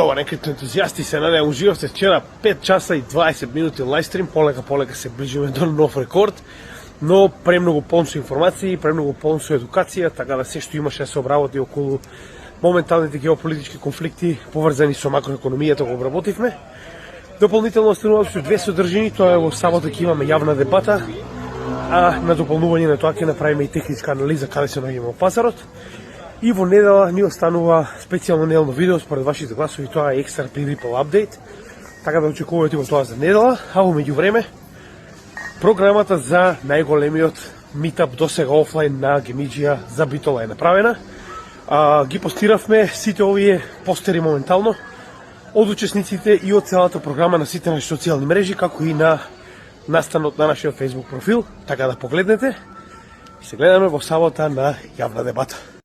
Добар, некрипто ентузијасти, се надевам уживавте вчера 5 часа и 20 минути лајстрим, полека се ближиме до нов рекорд, но премногу полн со информации, премногу полн со едукација, така да се што имаше да се обработи околу моменталните геополитички конфликти поврзани со макроекономијата го обработивме. Дополнително останува со две содржини, тоа е во сабота ќе имаме јавна дебата, а на дополнување на тоа ќе направиме и техничка анализа каде се наоѓаме во пазарот. И во недела ни останува специјално неделно видео според вашите гласови, тоа е XRP Ripple Update, така да очекувате го тоа за недела, а во меѓувреме програмата за најголемиот митап досега офлайн на Гемиџија за Битола е направена. Ги постиравме сите овие постери моментално од учесниците и од целата програма на сите наши социјални мрежи, како и на настанот на нашиот Facebook профил, така да погледнете и се гледаме во сабота на јавна дебата.